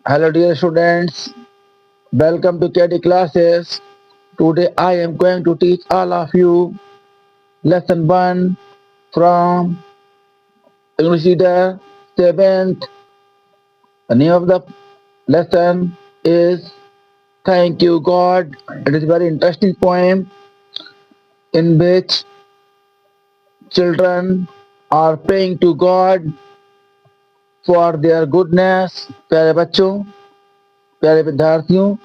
Hello, dear students. Welcome to KD classes. Today, I am going to teach all of you lesson 1 from English Reader 7th. The name of the lesson is Thank You God. It is a very interesting poem in which children are praying to God for their goodness. प्यारे बच्चों, प्यारे विद्यार्थियों,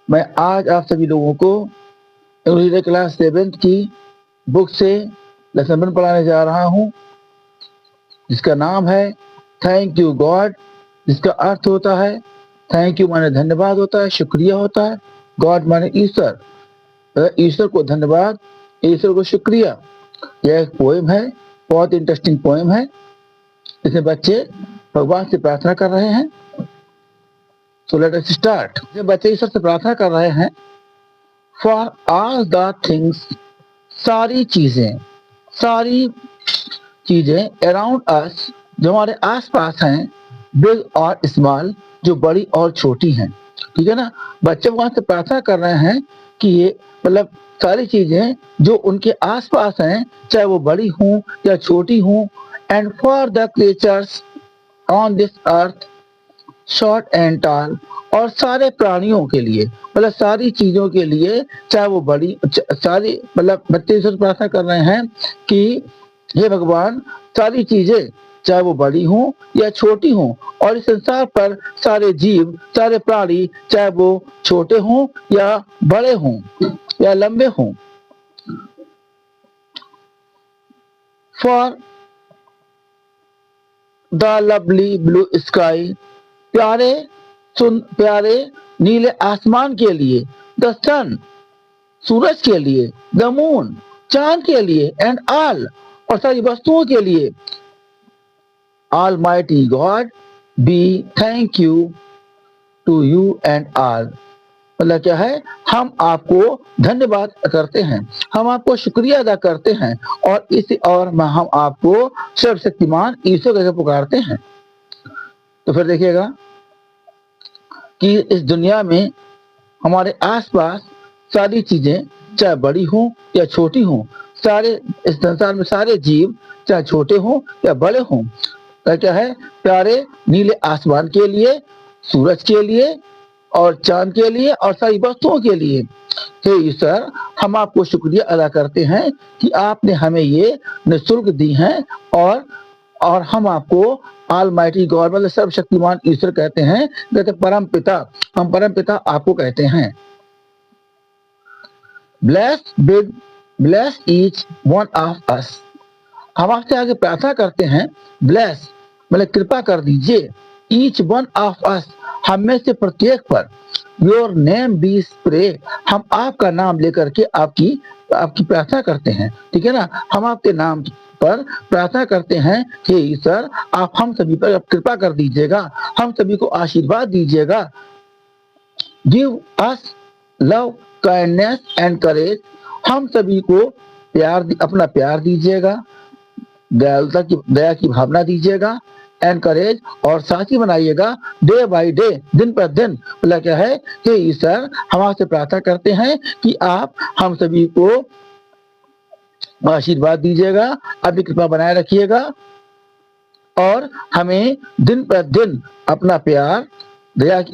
मैं आज आप सभी लोगों को इंग्लिश रीडर क्लास 7th की बुक से लेसन 1 पढ़ाने जा रहा हूँ, जिसका नाम है थैंक यू गॉड, जिसका अर्थ होता है थैंक यू माने धन्यवाद होता है, शुक्रिया होता है। गॉड माने ईश्वर, ईश्वर को धन्यवाद, ईश्वर को शुक्रिया। यह एक पोएम है, बहुत इंटरेस्टिंग पोएम है। इसमें बच्चे भगवान से प्रार्थना कर रहे हैं। So let us start. बच्चे ईश्वर से प्रार्थना कर रहे हैं फॉर ऑल द थिंग्स, सारी चीजें अराउंड अस, जो हमारे आसपास हैं, बिग और स्मॉल, जो बड़ी और छोटी हैं। ठीक है ना। बच्चे भगवान से प्रार्थना कर रहे हैं कि ये मतलब सारी चीजें जो उनके आसपास हैं, चाहे वो बड़ी हों या छोटी हों, and for the creatures on this earth short and tall, और सारे प्राणियों के लिए, मतलब सारी चीजों के लिए, चाहे वो बड़ी सारी, मतलब बच्चे ईश्वर से प्रार्थना कर रहे हैं कि हे भगवान, सारी चीजें चाहे वो बड़ी हों या छोटी हों, और इस संसार पर सारे जीव, सारे प्राणी, चाहे वो छोटे हों या बड़े हों या लंबे हों। For the lovely blue sky, प्यारे नीले आसमान के लिए, द सन, सूरज के लिए, द मून, चांद के लिए, एंड ऑल, और सारी वस्तुओं के लिए, almighty God be thank you to you and all. मतलब क्या है, हम आपको धन्यवाद करते हैं, हम आपको शुक्रिया अदा करते हैं, और हम आपको सर्वशक्तिमान ईश्वर करके पुकारते हैं। तो फिर देखिएगा कि इस दुनिया में हमारे आसपास सारी चीजें, चाहे बड़ी हों या छोटी हों, सारे इस संसार में सारे जीव, चाहे छोटे हों या बड़े हों, क्या है, प्यारे नीले आसमान के लिए, सूरज के लिए, और चांद के लिए, और सारी वस्तुओं के लिए। हे ईश्वर, हम आपको शुक्रिया अदा करते हैं कि आपने हमें ये निःशुल्क दी हैं, और हम आपको ऑलमाइटी गॉड, मतलब सर्वशक्तिमान ईश्वर कहते हैं, कहते परम पिता, हम परम पिता आपको कहते हैं। Bless each one of us, हम आपसे आगे प्रार्थना करते हैं, ब्लेस मतलब कृपा कर दीजिए, ईच वन ऑफ अस, हम में से प्रत्येक पर, योर नेम बी स्प्रे, हम आपका नाम लेकर के आपकी प्रार्थना करते हैं। ठीक है ना। हम आपके नाम पर प्रार्थना करते हैं कि ईश्वर, आप हम सभी पर कृपा कर दीजिएगा, हम सभी को आशीर्वाद दीजिएगा। Give us love, kindness and करेज, हम सभी को अपना प्यार दीजिएगा, दया की भावना दीजिएगा, एंड करेज, और साथी बनाइएगा, डे बाय डे, दिन पर दिन। मतलब क्या है कि ईश्वर, हम आपसे प्रार्थना करते हैं कि आप हम सभी को आशीर्वाद दीजिएगा, अपनी कृपा बनाए रखिएगा, और हमें दिन पर दिन अपना प्यार,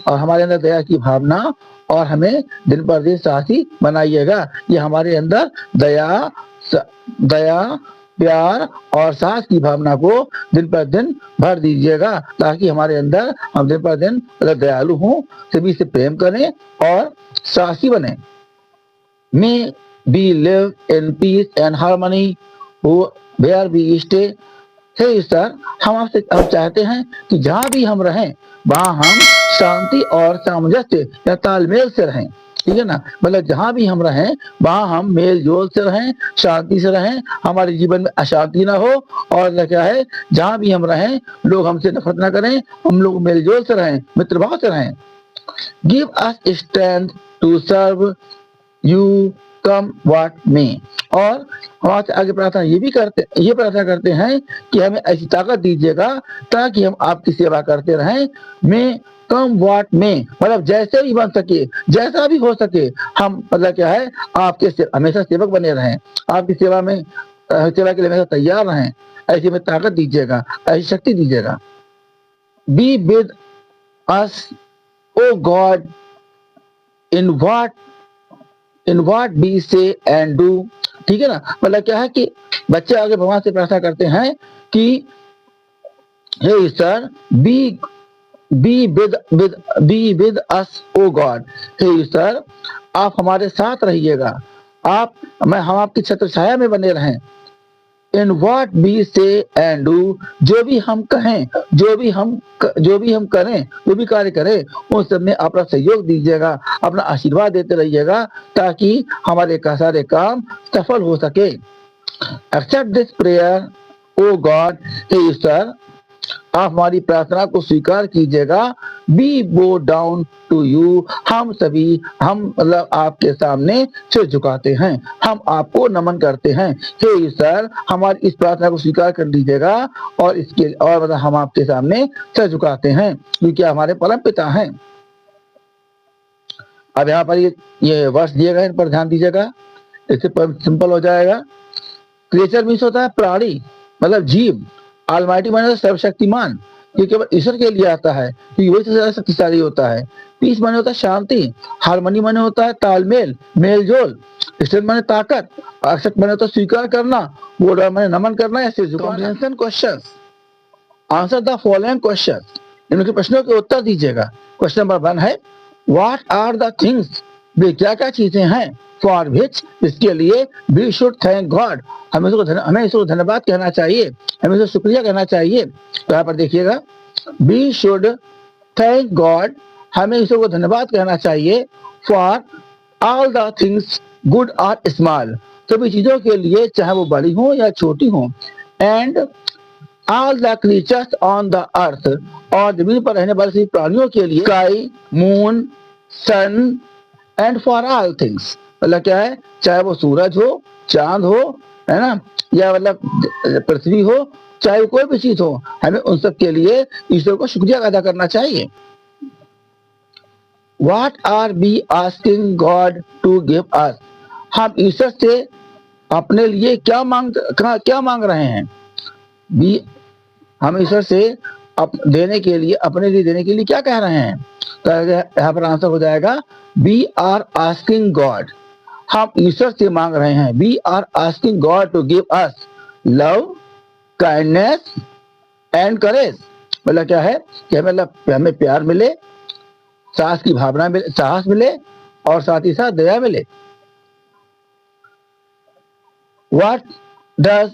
और हमारे अंदर दया की भावना, और हमें दिन पर दिन साथी बनाइएगा। ये हमारे अंदर दया, प्यार और साहस की भावना को दिन पर दिन भर दीजिएगा, ताकि हमारे अंदर हम दिन पर दिन दयालु हों, सभी से प्रेम करें और साहसी बने। May be live in peace and harmony where we stay, हे ईश्वर, हम चाहते हैं कि जहाँ भी हम रहें, वहाँ हम शांति और सामंजस्य या तालमेल से रहें। ठीक है ना। मतलब जहाँ भी हम रहें, वहाँ हम मेल जोल से रहें, शांति से रहें, हमारे जीवन में अशांति ना हो, और क्या है, जहाँ भी हम रहें, लोग हमसे नफरत ना करें, हम लोग मेल जोल से रहें, मित्रभाव से रहें। Give us strength to serve you come what may, और हम आगे प्रार्थना ये प्रार्थना करते हैं कि हमें ऐसी ताकत दीजिएगा ताकि हम आपकी सेवा करते रहें। मे कम व्हाट में, मतलब जैसे भी बन सके, जैसा भी हो सके, हम मतलब क्या है आपके हमेशा सेवक बने रहें, आपकी सेवा में सेवा के लिए हमेशा तैयार रहें। ऐसी में ताकत दीजिएगा, ऐसी शक्ति दीजिएगा। Be with us O God in what we say and do. ठीक है ना, मतलब क्या है कि बच्चे आगे भगवान से प्रार्थना करते हैं कि हे ईश्वर, be be with us O God, हे ईश्वर आप हमारे साथ रहिएगा, हम आपकी छत्र छाया में बने रहें। इन what we say and do, जो भी हम कहें, जो भी हम करें, जो भी कार्य करें, उन सब में अपना सहयोग दीजिएगा, अपना आशीर्वाद देते रहिएगा, ताकि हमारे सारे काम सफल हो सके। Accept this prayer O God, हे ईश्वर आप हमारी प्रार्थना को स्वीकार कीजिएगा। बी बो डाउन टू यू, हम मतलब आपके सामने सिर झुकाते हैं, हम आपको नमन करते हैं। हे ईश्वर हमारी इस प्रार्थना को स्वीकार कर लीजिएगा, और मतलब हम आपके सामने सिर झुकाते हैं, क्योंकि हमारे परम पिता हैं। अब यहाँ पर ये वर्ष दिए गए, इन पर ध्यान दीजिएगा, इससे सिंपल हो जाएगा। क्रिएचर मीन्स होता है प्राणी, मतलब जीव। ऑलमाइटी माने सर्वशक्तिमान, ये केवल ईश्वर के लिए आता है, क्योंकि वही सबसे ज्यादा शक्तिशाली होता है। पीस माने होता है शांति, हार्मनी माने होता है तालमेल, मेलजोल, स्ट्रेंथ माने ताकत, एक्सेप्ट माने होता है स्वीकार करना, बोल माने नमन करना या सिर झुकाना। Comprehension questions, answer the following question, इनके प्रश्नों के उत्तर दीजिएगा। क्वेश्चन नंबर 1 है व्हाट आर द थिंग्स, वे क्या क्या चीजें हैं, फॉर विच, इसके लिए वी शुड थैंक गॉड, हमें इसको धन्यवाद कहना चाहिए, हमें इसको शुक्रिया कहना चाहिए। तो यहाँ पर देखिएगा, वी शुड थैंक गॉड, हमें इसको धन्यवाद कहना चाहिए, for all the things good और स्मॉल, सभी चीजों के लिए, चाहे वो बड़ी हो या छोटी हो, and all the creatures on the earth, और जमीन पर रहने वाले सभी प्राणियों के लिए, sky, moon, sun, and for all things, मतलब क्या है, चाहे वो सूरज हो, चांद हो, है ना, या मतलब पृथ्वी हो, चाहे कोई भी चीज हो, हमें उन सब के लिए ईश्वर को शुक्रिया अदा करना चाहिए। What are we asking God to give us, हम ईश्वर से अपने लिए क्या मांग रहे हैं। हम ईश्वर से देने के लिए, अपने लिए देने के लिए क्या कह रहे हैं। तो यहाँ पर आंसर हो जाएगा वी आर आस्किंग गॉड, हम ईश्वर से मांग रहे हैं। We are asking God to give us love, kindness and courage, मतलब क्या है कि हमें प्यार मिले, साहस की भावना मिले, साहस मिले, और साथ ही साथ दया मिले। What does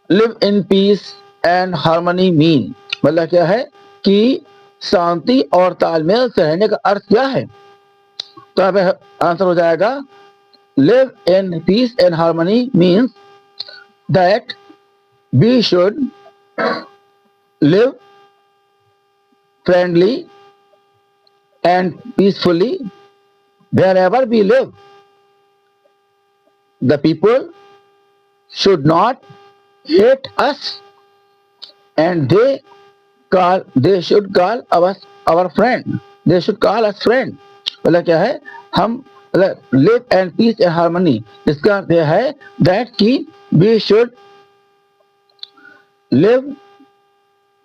live in peace and harmony mean, मतलब क्या है कि शांति और तालमेल से रहने का अर्थ क्या है। तो अब आंसर हो जाएगा live in peace and harmony means that we should live friendly and peacefully wherever we live. The people should not hate us, and they should call us our friend. They should call us friend. मतलब क्या है, हम live and peace and harmony, इसका अर्थ है that कि we should live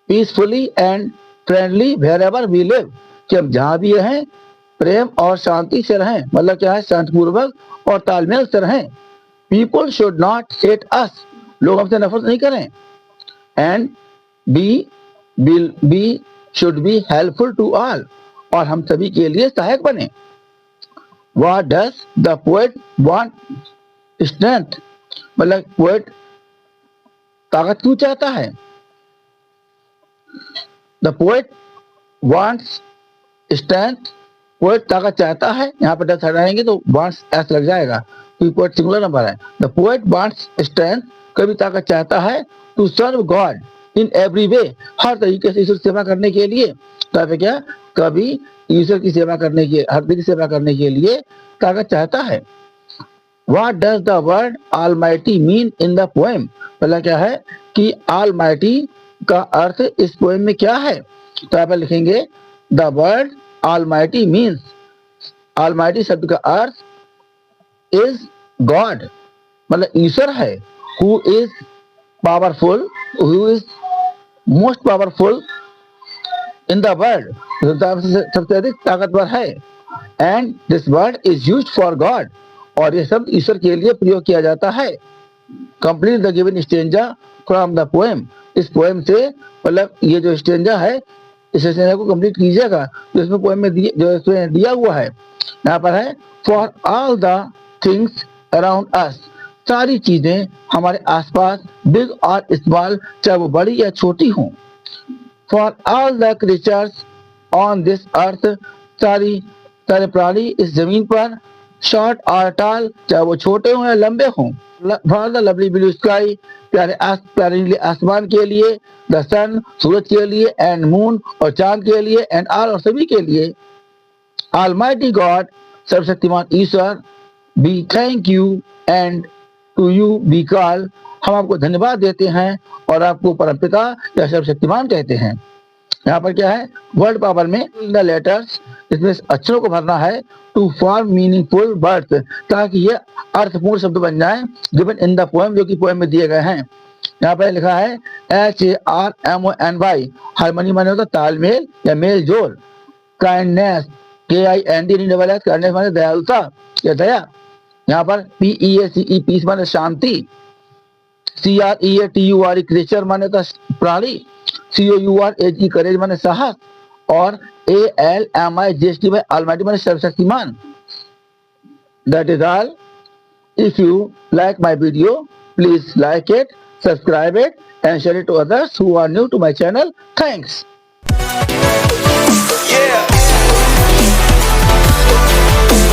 peacefully and friendly wherever we live, कि हम जहाँ भी रहें प्रेम और शांति से रहें, मतलब क्या है शांतिपूर्वक और तालमेल से रहें। People should not hate us, लोग हमसे नफरत नहीं करें। And we should be helpful to all, और हम सभी के लिए सहायक बने। What does the poet want strength, मतलब पोएट ताकत क्यों चाहता है। The poet wants strength, poet ताकत चाहता है, यहाँ पर डस हटाएंगे तो wants s लग जाएगा, क्योंकि पोएट सिंगुलर नंबर है। The poet wants strength, कभी ताकत चाहता है, to serve God in every way, हर तरीके से ईश्वर की सेवा करने के लिए। तो क्या, कभी ईश्वर की सेवा करने के, हर तरीके की सेवा करने के लिए ताकत चाहता है। What does the word Almighty mean in the poem, मतलब क्या है कि Almighty का अर्थ इस पोएम में क्या है? तो यहाँ पर लिखेंगे the word almighty means, almighty शब्द का अर्थ इज गॉड, मतलब ईश्वर है, who is powerful, who is most powerful in the world, सबसे अधिक ताकतवर है। And this word is used for God, और यह शब्द ईश्वर के लिए प्रयोग किया जाता है। Complete the given stanza from the poem, इस पोएम से मतलब ये जो स्टेंजा है इस स्टेंजा को कंप्लीट कीजिएगा जो इसमें पोएम में जो इसमें दिया हुआ है। यहाँ पर है for all the things around us, सारी चीजें हमारे आसपास, बिग और स्मॉल, चाहे वो बड़ी या छोटी हों। For all the creatures on this earth, सारे प्राणी इस जमीन पर, शॉर्ट और टॉल, चाहे वो छोटे हों या लंबे हों। For the lovely blue sky, प्यारे नीले आसमान के लिए, द सन, सूरज के लिए, एंड मून, और चांद के लिए, एंड ऑल, और सभी के लिए। ऑलमाइटी गॉड, सर्वशक्तिमान ईश्वर, be thank you and to you be call, हम आपको धन्यवाद देते हैं और आपको परमपिता या सर्वशक्तिमान कहते हैं। यहाँ पर क्या है, वर्ड पावर में द लेटर्स, इसमें अक्षरों को भरना है, टू फॉर्म मीनिंगफुल वर्ड्स, ताकि ये अर्थपूर्ण शब्द बन जाए, गिवन इन द पोएम, जो कि पोएम में दिए गए हैं। यहाँ पर लिखा है HARMONY, हार्मनी माने होता तालमेल या मेल जोल। काइंडनेस, KIND, काइंडनेस माने दयालुता या दया। यहाँ पर PEACE, पीस माने शांति। CREATURE, क्रिएचर माने होता प्राणी। COURAGE, करेज माने साहस। और ALMIGHT में ऑलमाइटी माने सर्वशक्तिमान। That is all. If you like my video, please like it, subscribe it, and share it to others who are new to my channel. Thanks.